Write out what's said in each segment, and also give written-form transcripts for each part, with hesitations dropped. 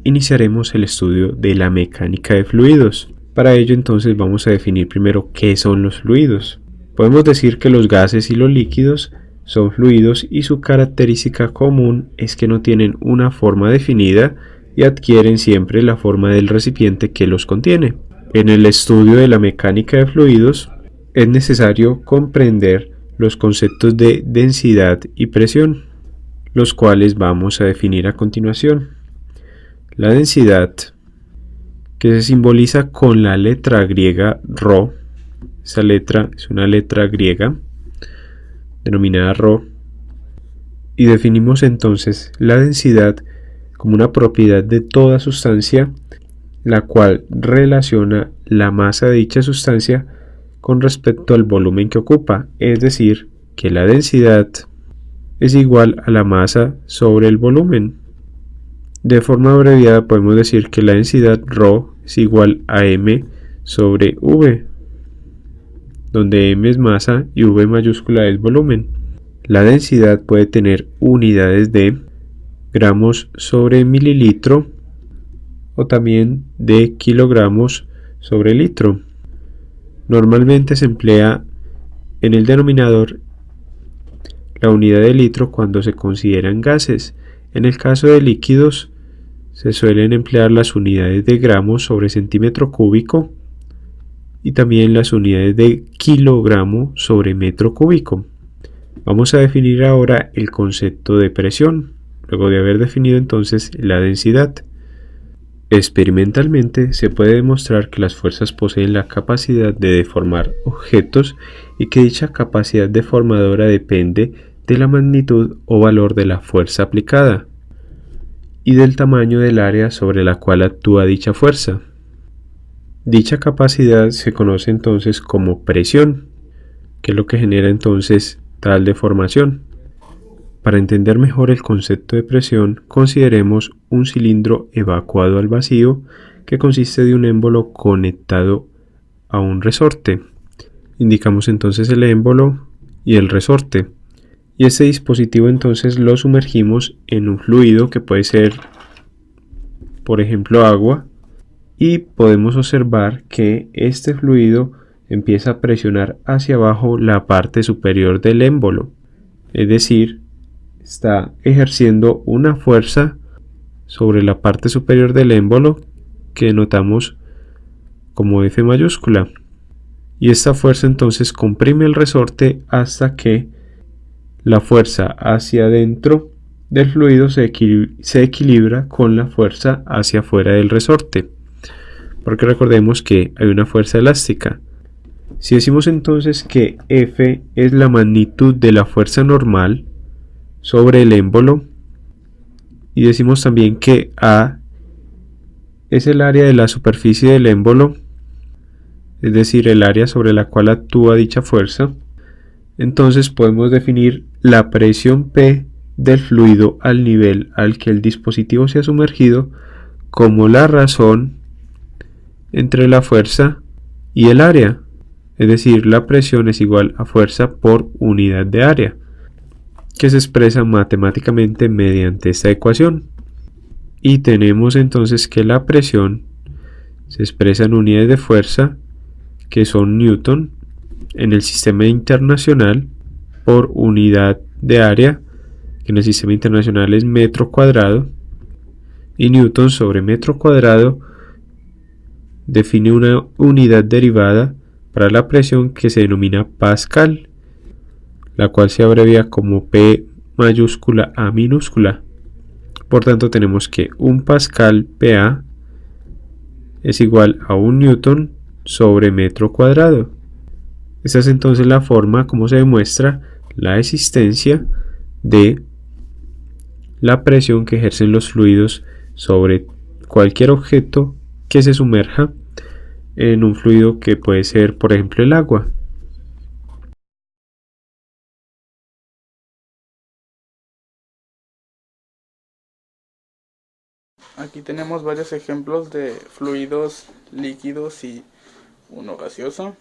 Iniciaremos el estudio de la mecánica de fluidos. Para ello entonces vamos a definir primero qué son los fluidos. Podemos decir que los gases y los líquidos son fluidos y su característica común es que no tienen una forma definida y adquieren siempre la forma del recipiente que los contiene. En el estudio de la mecánica de fluidos es necesario comprender los conceptos de densidad y presión, los cuales vamos a definir a continuación. La densidad, que se simboliza con la letra griega Rho, esa letra es una letra griega denominada Rho, y definimos entonces la densidad como una propiedad de toda sustancia, la cual relaciona la masa de dicha sustancia con respecto al volumen que ocupa, es decir, que la densidad es igual a la masa sobre el volumen. De forma abreviada podemos decir que la densidad Rho es igual a m sobre v, donde m es masa y v mayúscula es volumen. La densidad puede tener unidades de gramos sobre mililitro o también de kilogramos sobre litro. Normalmente se emplea en el denominador la unidad de litro cuando se consideran gases. En el caso de líquidos se suelen emplear las unidades de gramos sobre centímetro cúbico y también las unidades de kilogramo sobre metro cúbico. Vamos a definir ahora el concepto de presión, luego de haber definido entonces la densidad. Experimentalmente se puede demostrar que las fuerzas poseen la capacidad de deformar objetos y que dicha capacidad deformadora depende de la magnitud o valor de la fuerza aplicada y del tamaño del área sobre la cual actúa dicha fuerza. Dicha capacidad se conoce entonces como presión, que es lo que genera entonces tal deformación. Para entender mejor el concepto de presión, consideremos un cilindro evacuado al vacío que consiste de un émbolo conectado a un resorte. Indicamos entonces el émbolo y el resorte. Y este dispositivo entonces lo sumergimos en un fluido que puede ser, por ejemplo, agua, y podemos observar que este fluido empieza a presionar hacia abajo la parte superior del émbolo, es decir, está ejerciendo una fuerza sobre la parte superior del émbolo que notamos como F mayúscula, y esta fuerza entonces comprime el resorte hasta que la fuerza hacia adentro del fluido se equilibra con la fuerza hacia afuera del resorte, porque recordemos que hay una fuerza elástica. Si decimos entonces que F es la magnitud de la fuerza normal sobre el émbolo y decimos también que A es el área de la superficie del émbolo, es decir, el área sobre la cual actúa dicha fuerza, entonces podemos definir la presión P del fluido al nivel al que el dispositivo se ha sumergido como la razón entre la fuerza y el área, es decir, la presión es igual a fuerza por unidad de área, que se expresa matemáticamente mediante esta ecuación. Y tenemos entonces que la presión se expresa en unidades de fuerza, que son newton, en el sistema internacional, por unidad de área, que en el sistema internacional es metro cuadrado, y newton sobre metro cuadrado define una unidad derivada para la presión que se denomina pascal, la cual se abrevia como P mayúscula A minúscula. Por tanto, tenemos que un pascal PA es igual a un newton sobre metro cuadrado. Esta es entonces la forma como se demuestra la existencia de la presión que ejercen los fluidos sobre cualquier objeto que se sumerja en un fluido que puede ser, por ejemplo, el agua. Aquí tenemos varios ejemplos de fluidos líquidos y uno gaseoso.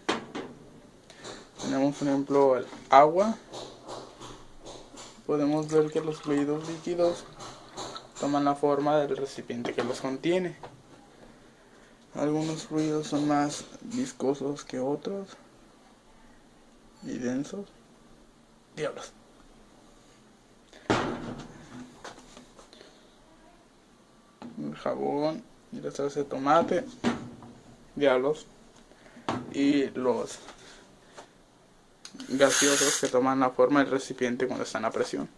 Tenemos por ejemplo el agua. Podemos ver que los fluidos líquidos toman la forma del recipiente que los contiene. Algunos fluidos son más viscosos que otros y densos. Diablos. El jabón y la salsa de tomate. Diablos. Y los gaseosos que toman la forma del recipiente cuando están a presión.